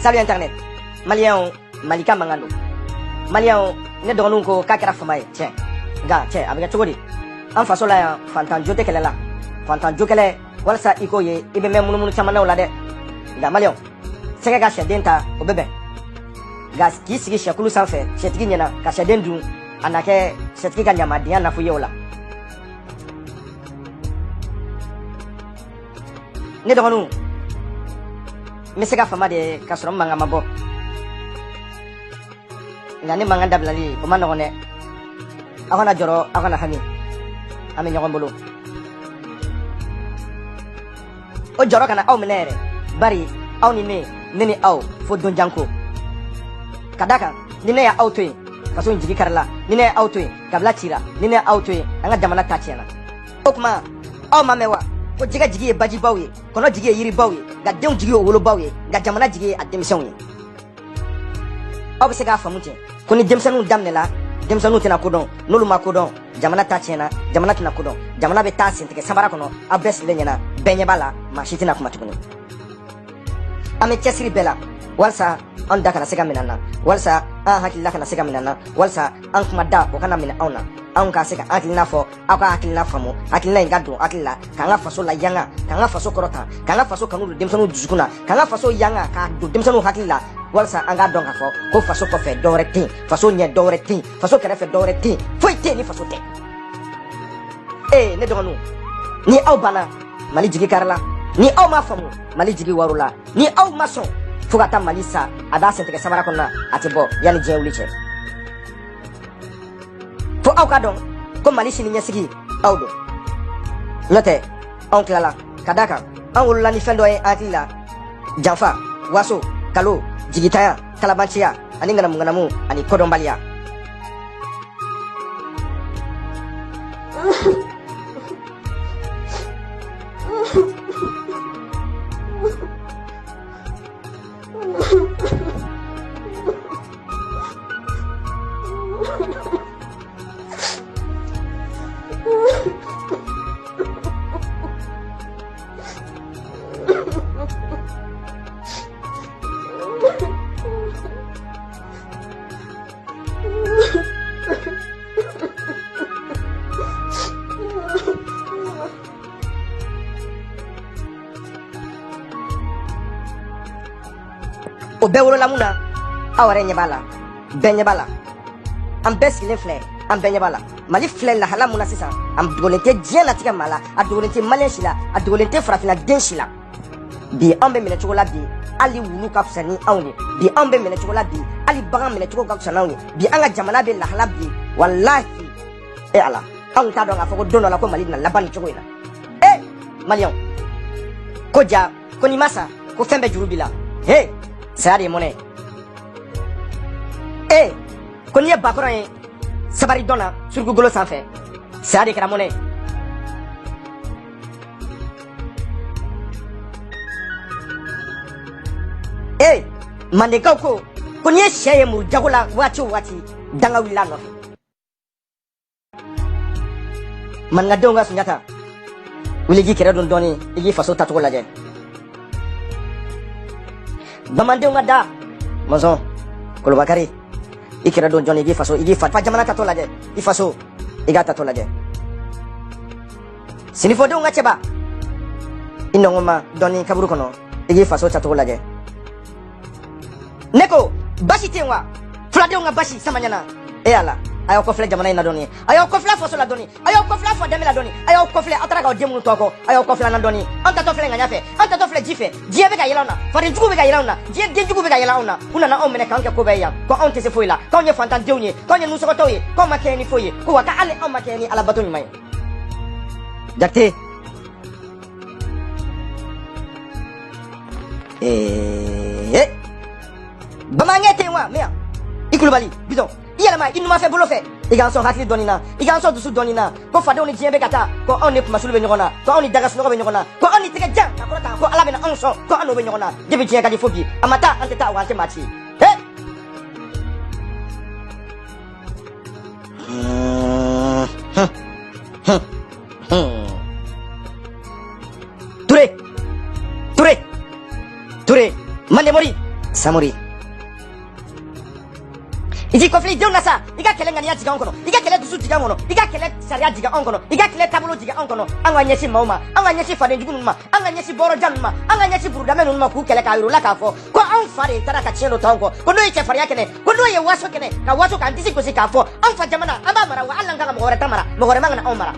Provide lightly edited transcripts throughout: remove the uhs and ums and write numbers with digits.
Salut Internet. Malien, Malika Mangando. Malien, ne dɔgɔninw ko k'a kɛra fama ye tiɲɛ nka cɛ a bɛ kɛ cogo di an faso la yan fantan jo tɛ kɛlɛ la fantan jo kɛlɛ walasa i k'o ye i bɛ mɛn munumunu caman na o la dɛ nka maliyɛnw sɛgɛ ka sɛden ta o bɛ bɛn nka k'i sigi sɛkulu sanfɛ sɛtigi ɲɛna ka sɛden dun a na kɛ sɛtigi ka ɲamadenya nafu ye o la ne dɔgɔninw n bɛ se ka fama de ka sɔrɔ n mankan ma bɔ nka ne mankan dabilali o ma nɔgɔn dɛ aw kana jɔrɔ aw kana hami an bɛ ɲɔgɔn bolo o jɔrɔ kana aw minɛ yɛrɛ bari aw ni ne ni aw fo don janko ka da kan ni ne y'aw to yen faso in jigi karila ni ne y'aw to yen kabila cira ni ne y'aw to yen an ka jamana ta tiɲɛna o tuma aw ma mɛn wa ko jɛgɛ jigi ye bajibaw ye kɔnɔ jigi ye yiribaw ye nka denw jigi ye wolobaw ye nka jamana jigi ye a denmisɛnw ye aw bɛ se k'a faamu ten ko ni denmisɛnninw daminɛla denmisɛnninw tɛna kodɔn n'olu ma kodɔn jamana ta tiɲɛna jamana tɛna kodɔn jamana bɛ taa sentigɛ samara kɔnɔ aw bɛɛ sigilen ɲɛna bɛɛ ɲɛ b'a la maa si tɛna kuma tuguni an bɛ cɛsiri bɛɛ la walasa an da kana se ka minɛ an na walasa an hakilila kana se ka minɛ an na walasa an kuma da o kana minɛ anw na anw ka se ka hakilina fɔ aw ka hakilina faamu hakilina in ka don hakili la k'an ka faso layanga k'an ka faso kɔrɔta k'an ka faso kanu don denmisɛnninw dusukun na k'an ka faso yanga k'a don denmisɛnninw hakili la walasa an k'a dɔn k'a fɔ ko faso kɔfɛ dɔwɛrɛ tɛ yen faso ɲɛ dɔwɛrɛ tɛ yen faso kɛrɛfɛ dɔwɛrɛ tɛ yen foyi tɛ yen ni faso tɛ ne dɔgɔninw ni aw banna mali jigi karila ni aw ma faamu mali jigi warula ni aw ma sɔn fo ka taa mali sa a b'a sentigɛ samara kɔnɔ a tɛ bɔ yanni diɲɛ wuli cɛ fo aw ka dɔn ko mali sini ɲɛsigi aw don n'o tɛ anw tilala ka da kan an wolola ni fɛn dɔ ye an hakili la janfa waso kalo jigitanya kalabanciya ani ŋanamu ani kodɔnbaliya o bɛɛ wolola mun na aw yɛrɛ ɲɛ b'a la bɛɛ ɲɛ b'a la an bɛɛ sigilen filɛ an bɛɛ ɲɛ b'a la mali filɛ lahala mun na sisan a dogolen tɛ diɲɛ latigɛ maa la a dogolen tɛ maliyɛn si la a dogolen tɛ farafinna den si la bi anw bɛ minɛ cogo la bi hali wulu ka fisa ni anw ye bi anw bɛ minɛ cogo la bi hali bagan minɛ cogo ka fisa n'anw ye bi an ka jamana bɛ lahala bi walahi ala anw t'a dɔn k'a fɔ ko don dɔ la ko mali bɛna laban nin cogo in na maliyɛnw ko ja ko n'i ma sa ko fɛn bɛɛ juru b'i la saya de ye mɔnɛ ko n'i ye bakɔrɔn ye sabari dɔn na surugugolo sanfɛ saya de kɛra mɔnɛ mandekaw ko n'i ye sɛ ye muru jago la waati o waati danga wulila a nɔfɛ maninkadenw ka sunjata wuli k'i kɛrɛ don dɔɔni i k'i faso tacogo lajɛ bamandenw ka da Monzon, Kolobakari, Ikira don Johnny Gifaso, Igifa, Pajamana Tatolaje, Ifaso, Igata Tolaje. Sinifodo Ngacheba, Inongoma, Donny Kaburukono, Igifaso Tatolaje. Neko, Bashi Tiwa, Fladonga Bashi, Samanyana, Eala. Ayo kofle jamana ina doni ayo kofle foso la doni ayo kofle fo demela doni ayo kofle atraka demu toko ayo kofle na doni anta to fle nganya fe anta to fle jife jie be ga yelauna fari jugu be ga yelauna jie de jugu be ga yelauna una na omene kanke ko be ya ko onte se foila ko nye fantan dewnye ko nye nuso ko toye ko makeni foye ko waka ale o makeni ala batoni mai jakte bamangete wa mea ikulubali bidon Iyalama il m'a fait bolo fait il ganso hakli donina il ganso dusu donina ko fade oni jembe kata ko on ne kuma sulu be nyona ko oni daga sulu be nyona ko oni tege jam akota ko ala be na onso ko ano be nyona debi je ka di fobi amata anteta wa ante mati Touré mande mori samori Iji kofli de nasa iga kele ngani ajiga onkono iga kele dusu jiga ngono iga kele saria jiga onkono iga kele tabulo jiga onkono anga nyesi mauma anga nyesi fade njugu numa anga nyesi boro januma anga nyesi buruda menu numa ku kele ka yuru la ka fo ko an fare tara ka chendo tango ko no yake fare yakene ko no ye waso kene na waso ka ndisi ko sika fo an fa jamana aba mara wa Allah ngaka mo gore tamara mo gore manga na omara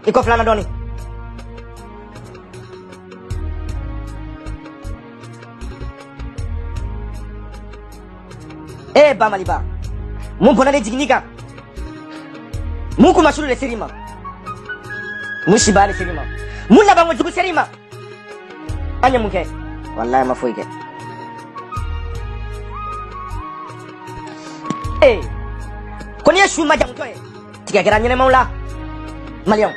iko flana doni Bamaliba mun bona le jignika mun kuma sulu le serima mun shibale serima mun la bango jugu serima anya munke wallahi mafoike koni ya shuma jam toy tiga gara nyene maula malion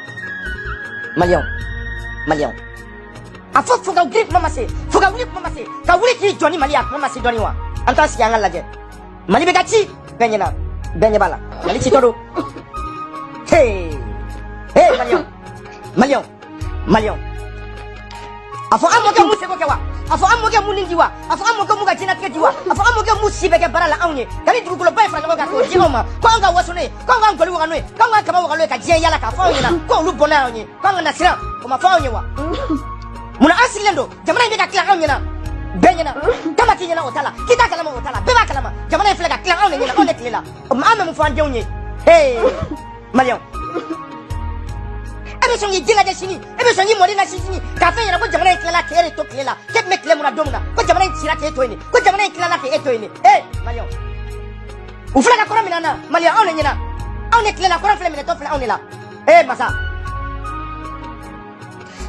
afo fuga grip mama se ka wuri ki joni malia mama se doni wa anta si yanga laje Mali begachi benyana benye bala mali chitodo malion afo amoke museko kewa afo amoke munindiwa afo amoke muga jina tediwa afo amoke musibeke barala aunye kali dugulo bay fra ngoga ko jingoma ko anga wasone ko anga ngoli wanwe ko anga kama wakalo ka jien yala ka faonyina ko lu bona onye ko anga nasira ko mafaonye wa muna asilendo jamana ndeka kila aunye benyana kama kinyana otala kita kalama otala beba kalama jamana iflega kila on nyina on eklela ame mfande onye malion ebe songi jinga de sini ebe songi modina sini ka fe yana ko jamana iklela kere to klela ket me kle muna domna ko jamana tira ke to ini ko jamana iklela ke eto ini malion uflega kora minana malion on nyina on eklela kora fle minata fle on la masa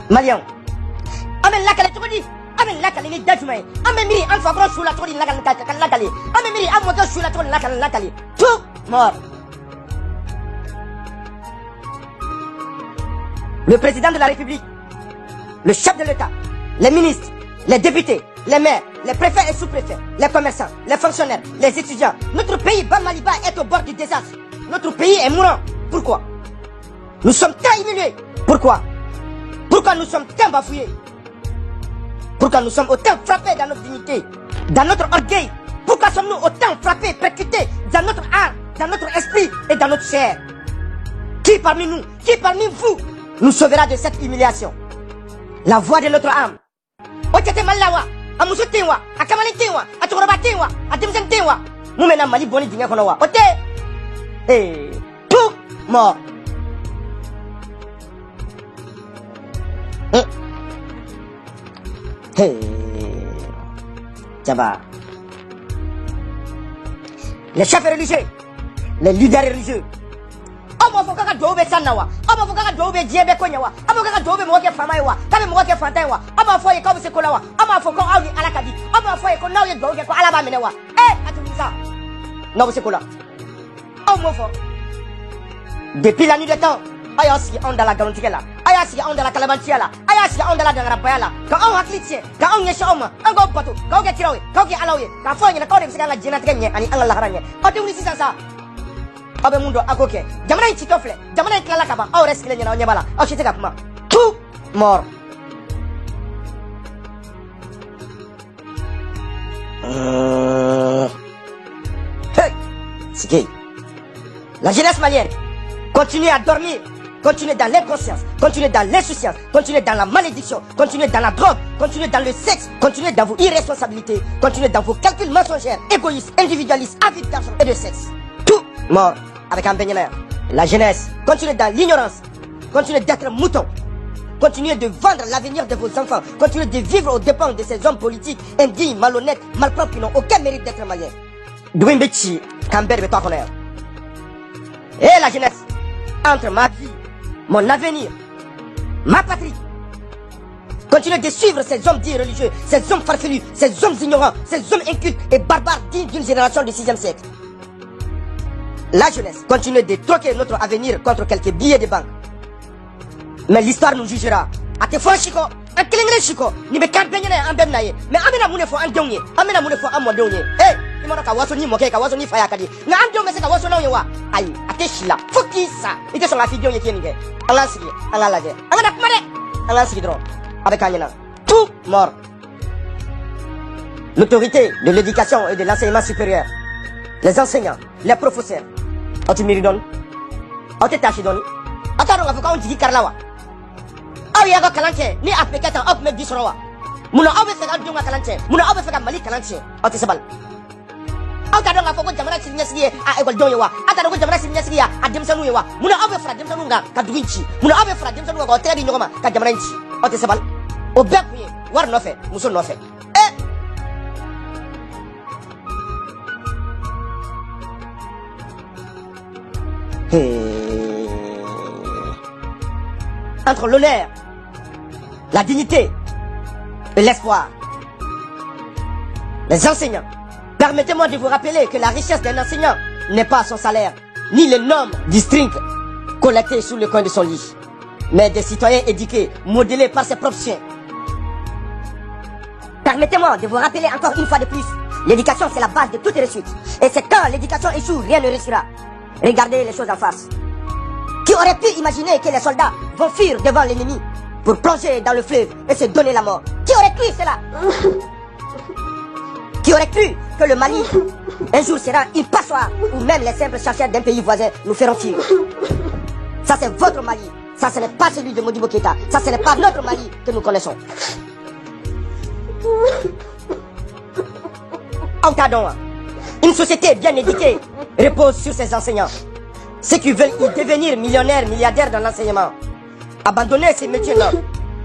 malion ame la kale to di Amen lakali ni dajumai. Amen miri an fabro sula tori lakali. Amen miri an moto sula tori lakali. Tout mort. Le président de la République, le chef de l'État, les ministres, les députés, les maires, les préfets et sous-préfets, les commerçants, les fonctionnaires, les étudiants. Notre pays Bamaliba est au bord du désastre. Notre pays est mourant. Pourquoi? Nous sommes tant humiliés. Pourquoi? Pourquoi nous sommes tant bafouillés? Pourquoi nous sommes autant frappés dans notre dignité, dans notre orgueil? Pourquoi sommes-nous autant frappés, percutés dans notre âme, dans notre esprit et dans notre chair? Qui parmi nous, qui parmi vous nous sauvera de cette humiliation? La voix de notre âme. Otete malawa, amusutewa, akamaletewa, atorobatewa, atimsentewa. Moumena mali boni dinga konowa. Ote. Tout mort. Jaba. Les chefs religieux, les leaders religieux. Omo foka dobe sanawa. Omo foka dobe jebe konyawa. Omo foka dobe moke famaiwa. Kabe moke fantaiwa. Omo foye ko se kolawa. Omo foka awi alakadi. Omo foye ko nawe doge ko alaba menewa. Atumisa. Non se kola. Omo fo. Depuis la nuit des temps, ayasi on dans la garantie là. Ayasi on dans la calabantia là. Ayasi on dans la dangrapaya là. Ka on haklitie, ka on yesha oma. Ango bato, ka oge tirawe, ka oge alawe. Ka foye na ko de sika la jina trenye ani angala haranye. Ote uni sisa. Abe mundo akoke. Jamana ichitofle, jamana iklala kaba. Au reskile nyana onyebala. Au chiteka kuma. Tout mort. Hey, c'est gay. La jeunesse malienne continue à dormir, continue dans l'inconscience, continue dans l'insouciance, continue dans la malédiction, continue dans la drogue, continue dans le sexe, continue dans vos irresponsabilités, continue dans vos calculs mensongers, égoïstes, individualistes, avides d'argent et de sexe. Tout mort avec un beignet. La jeunesse continue dans l'ignorance, continue d'être mouton, continuez de vendre l'avenir de vos enfants, continuez de vivre aux dépens de ces hommes politiques indignes, malhonnêtes, malpropres qui n'ont aucun mérite d'être maliens. Douimbechi, Camber de toi honneur. Et la jeunesse, entre ma vie, mon avenir, ma patrie, continuez de suivre ces hommes dits religieux, ces hommes farfelus, ces hommes ignorants, ces hommes incultes et barbares dignes d'une génération du 6e siècle. La jeunesse continue de troquer notre avenir contre quelques billets de banque. Mais l'histoire nous jugera. A te fon chiko, un kelengre chiko, ni be kan benyene an bem naye. Mais amena mune fo an donye, amena mune fo an mo donye. Eh, imono ka waso ni moke ka waso ni faya kadi. Na an donye se ka waso na wa. Ayi, ate shila. Foki sa. Ite so la fi donye kieni ge. Ala sigi, ala laje. Ala kumare. Ala sigi dron. Avec Kanyana. Tout mort. L'autorité de l'éducation et de l'enseignement supérieur. Les enseignants, les professeurs. Oti miridon. Oti tachidoni. Ataro nga fuka on jigi karlawa. Aw yaga kalanche ni apekata op me bisrowa muna aw be feka dunga kalanche muna aw be feka mali kalanche aw te sabal aw ta donga foko jamana sinya siye a ekol donye wa ata donga jamana sinya siye a demsanu ye wa muna aw be fra demsanu nga ka duginchi muna aw be fra demsanu nga ko tere di nyoma ka jamana nchi aw te sabal o be kuye war no fe muso no fe entre l'honneur, la dignité et l'espoir. Les enseignants, permettez-moi de vous rappeler que la richesse d'un enseignant n'est pas son salaire, ni le nombre du string collecté sous le coin de son lit, mais des citoyens éduqués, modélés par ses propres chiens. Permettez-moi de vous rappeler encore une fois de plus, l'éducation c'est la base de toute réussite. Et c'est quand l'éducation échoue, rien ne réussira. Regardez les choses en face. Qui aurait pu imaginer que les soldats vont fuir devant l'ennemi pour plonger dans le fleuve et se donner la mort? Qui aurait cru cela? Qui aurait cru que le Mali un jour sera une passoire où même les simples chercheurs d'un pays voisin nous feront fuir? Ça c'est votre Mali. Ça ce n'est pas celui de Modibo Keïta. Ça ce n'est pas notre Mali que nous connaissons. Entendons, une société bien éduquée repose sur ses enseignants. Ceux qui veulent y devenir millionnaires, milliardaires dans l'enseignement, abandonner ces métiers-là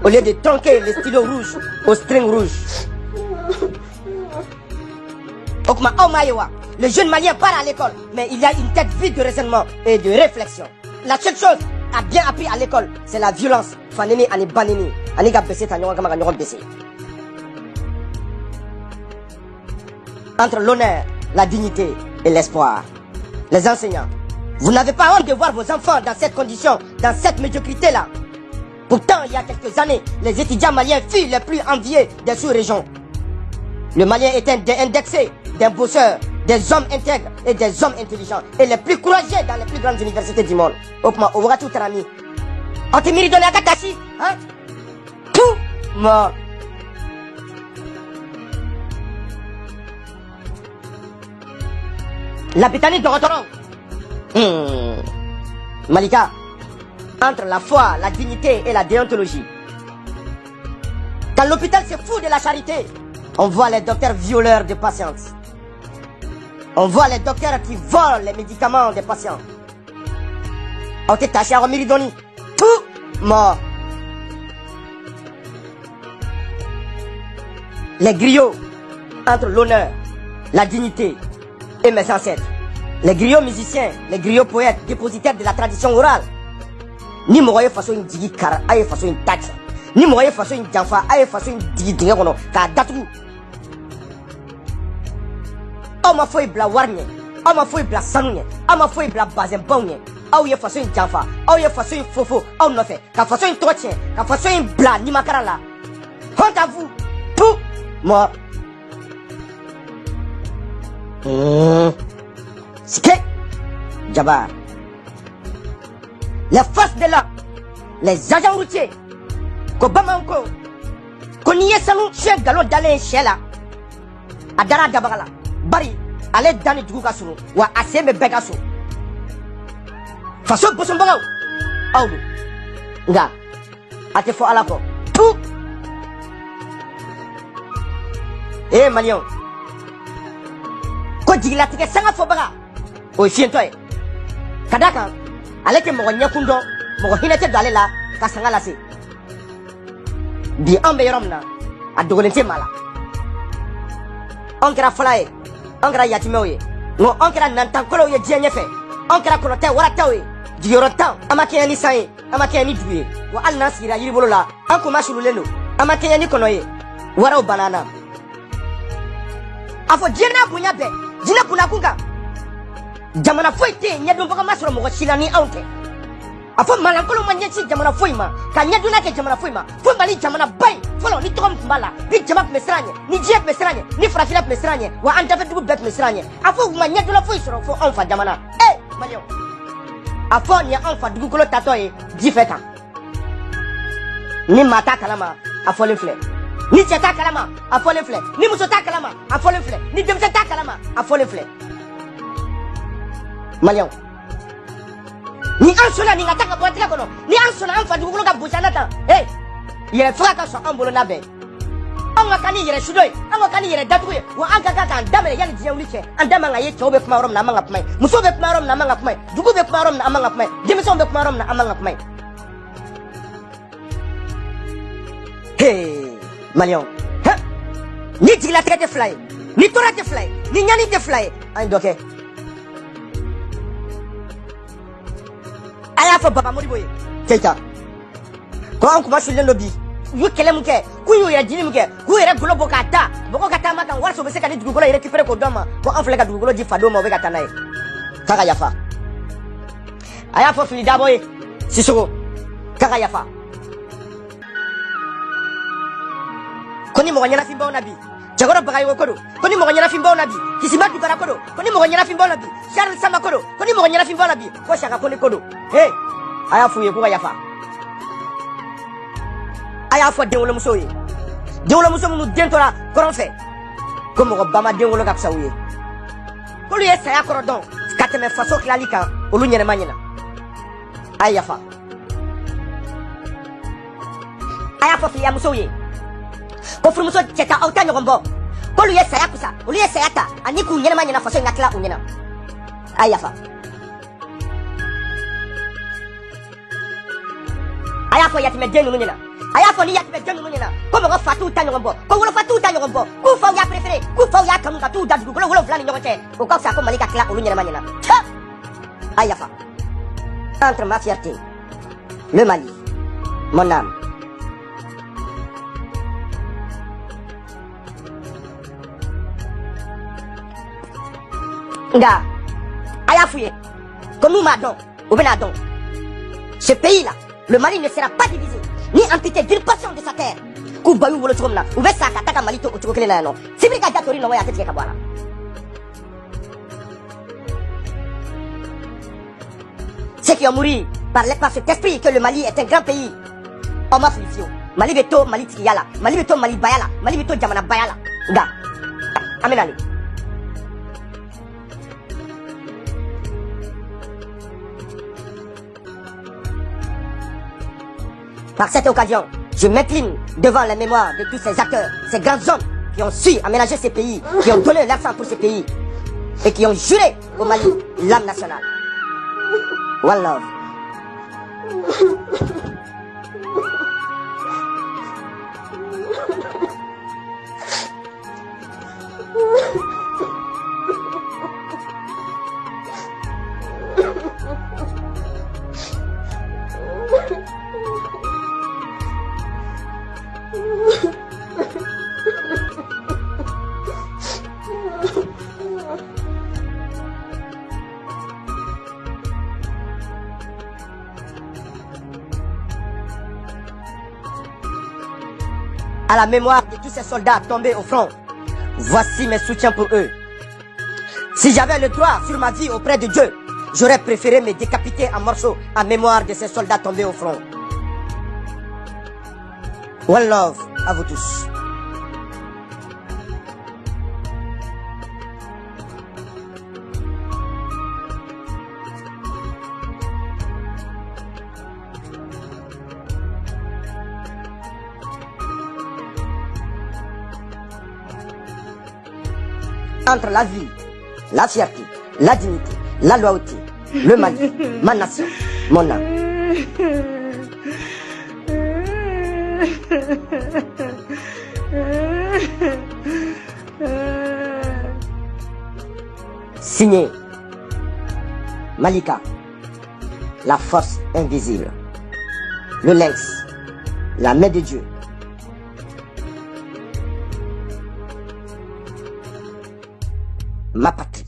au lieu de tronquer les stylos rouges aux strings rouges. Okma Omayewa, le jeune malien part à l'école, mais il y a une tête vide de raisonnement et de réflexion. La seule chose à bien appris à l'école, c'est la violence. Fanene ane banene, ane ga bese ta nyonga kama ga bese. Entre l'honneur, la dignité et l'espoir. Les enseignants, vous n'avez pas honte de voir vos enfants dans cette condition, dans cette médiocrité-là. Pourtant, il y a quelques années, les étudiants maliens furent les plus enviés des sous-régions. Le Malien est un des indexés, des bosseurs, des hommes intègres et des hommes intelligents, et les plus courageux dans les plus grandes universités du monde. Okma, Oura tout rami. On te mérite donner à Katashi, hein? Tout mort. La Pitani de Rotoron. Malika, entre la foi, la dignité et la déontologie. Quand l'hôpital se fout de la charité, on voit les docteurs violeurs de patientes. On voit les docteurs qui volent les médicaments des patients. On te taché à Romiridoni. Tout mort. Les griots entre l'honneur, la dignité et mes ancêtres. Les griots musiciens, les griots poètes, dépositaires de la tradition orale. Ni moye façon une digi kar, aye façon une taxe. Ni moye façon une janfa, aye façon une digi dingono, ka datu. Aw ma foyi bila wari ɲɛ, aw ma foyi bila sanu ɲɛ, aw ma foyi bila bazɛnbaw ɲɛ. Aw ye faso in janfa, aw ye faso in fofo aw nɔfɛ, ka faso in tɔgɔ tiɲɛ, ka faso in bila nimakara la. Honte à vous, tout mort. Ske, Jabar. Les forces de l'ordre, les agents routiers, ko Bamanko, ko n'i ye sanu fiyɛ galon dalen sɛ la, a dara dabaga la bari ale dani dugu ka surun wa a sen bɛ bɛɛ ka so faso bosonbagaw aw do nka a tɛ fɔ ala kɔ tu maliyɛnw ko jigilatigɛ sanga fɔbaga o ye fiyentɔ ye ka da kan ale tɛ mɔgɔ ɲɛkun dɔn mɔgɔ hinɛ tɛ don ale la ka sanga lase bi an bɛ yɔrɔ min na a dogolen tɛ maa la an kɛra fɔla ye an kɛra yatimɛw ye nka an kɛra nantankɔlɔw ye diɲɛ ɲɛfɛ an kɛra kɔnɔtɛ warataw ye jigiyɔrɔ tan an ma kɛɲɛ ni san ye an ma kɛɲɛ ni dugu ye wa hali n'an sigira yiribolo la an kun ma sululen don an ma kɛɲɛ ni kɔnɔ ye waraw banna an na a fɔ diɲɛ n'a bonya bɛɛ jinɛ kunnakun kan jamana foyi tɛ yen ɲɛdɔnbaga ma sɔrɔ mɔgɔ si la ni anw tɛ a fɔ maalankolon ma ɲɛsin jamana foyi ma ka ɲɛdonna kɛ jamana foyi ma fo mali jamana ba in fɔlɔ ni tɔgɔ min tun b'a la ni jama tun bɛ siran ɲɛ ni diɲɛ tun bɛ siran ɲɛ ni farafinna tun bɛ siran ɲɛ wa an dafɛdugu bɛɛ tun bɛ siran ɲɛ a fɔ u ma ɲɛdonna foyi sɔrɔ fo anw fa jamana maliyɛnw a fɔ nin ye anw fa dugukolo tatɔ ye ji fɛ kan ni maa t'a kalama a fɔlen filɛ ni cɛ t'a kalama a fɔlen filɛ ni muso t'a kalama a fɔlen filɛ ni denmisɛn t'a kalama a fɔlen filɛ maliyɛnw ni an sɔnna nin ka taa ka bɔ tigɛ kɔnɔ ni an sɔnna an fa dugukolo ka gosi an na tan yɛrɛ faga ka sɔn an bolo n'a bɛɛ anw ka kan ni yɛrɛ sudɔ ye an ka kan ni yɛrɛ datugu ye wa an ka kan k'an daminɛ yanni diɲɛ wuli cɛ an da man ka ye cɛw bɛ kuma yɔrɔ min na an man ka kuma ye musow bɛ kuma yɔrɔ min na an man ka kuma ye dugu bɛ kuma yɔrɔ min na an man ka kuma ye denmisɛnw bɛ kuma yɔrɔ min na an man ka kuma ye maliyɛnw ni jigilatigɛ tɛ fila ye ni tɔɔrɔ tɛ fila ye ni ɲani tɛ fila ye an ye dɔ kɛ a y'a fɔ baba modibo ye keyita ko an kuma sulen dɔ bi u ye kɛlɛ min kɛ k'u y'u yɛrɛ jini min kɛ k'u yɛrɛ golo bɔ k'a da mɔgɔw ka taama kan walasa u bɛ se ka ni dugukolo récupérer k'o d'an ma ko an filɛ ka dugukolo di fadenw ma u bɛ ka taa n'a ye k'a ka yafa a y'a fɔ fili dabɔ ye sisogo k'a ka yafa ko ni mɔgɔ ɲɛnafinbaw na bi cɛkɔrɔ bagayogo ko don ko ni mɔgɔ ɲɛnafinbaw na bi kisima dugara ko don ko ni mɔgɔ ɲɛnafinbaw na bi charles sama ko don ko ni mɔgɔ ɲɛnafinbaw na bi ko saka kone ko don a y'a f'u ye k'u ka yafa a y'a fɔ denwolomusow ye denwolomuso minnu den tora kɔrɔn fɛ ko mɔgɔ ba ma denwolo ka fisa u ye k'olu ye saya kɔrɔ dɔn ka tɛmɛ faso tilali kan olu ɲɛnɛma ɲɛna a ye yafa a y'a fɔ filiyamusow ye ko furumuso cɛ ta aw ta ɲɔgɔn bɔ k'olu ye saya kusa olu ye saya ta ani k'u ɲɛnɛma ɲɛna faso in ka tila u ɲɛna a ye yafa a y'a fɔ yatimɛden ninnu ɲɛna a y'a fɔ ni yatimɛden ninnu ɲɛna ko mɔgɔ fa t'u ta ɲɔgɔn bɔ ko wolofa t'u ta ɲɔgɔn bɔ k'u faw y'a préféré k'u faw y'a kanu ka t'u da dugukolo 7 ni ɲɔgɔn cɛ o ka fisa ko mali ka tila olu ɲɛnɛma ɲɛna a yafa entre ma fierté le Mali mon âme nga a y'a f'u ye ko n'u m'a dɔn u bɛna dɔn ce pays là le Mali ne sera pas divisé ni amputé d'une portion de sa terre k'u ba y'u wolo cogo min na u bɛ sa ka taa ka Mali to o cogo kelen na yan nɔ sibiri ka ja tori nɔgɔ ye a tɛ tigɛ ka bɔ a la ceux qui ont mouru parlaient par cet esprit que le Mali est un grand pays on m'a félicité Mali bɛ to Mali tigiya la Mali bɛ to Mali baya la Mali bɛ to jamana baya la nga an bɛ nale par cette occasion, je m'incline devant la mémoire de tous ces acteurs, ces grands hommes qui ont su aménager ces pays, qui ont donné leur sang pour ces pays et qui ont juré au Mali l'âme nationale. One love. À la mémoire de tous ces soldats tombés au front, voici mes soutiens pour eux. Si j'avais le droit sur ma vie auprès de Dieu, j'aurais préféré me décapiter en morceaux en mémoire de ces soldats tombés au front. One love à vous tous. entre la vie, la fierté, la dignité, la loyauté, le Mali, ma nation, mon âme. Signé Malika, la force invisible, le lynx, la main de Dieu. Ma patrie.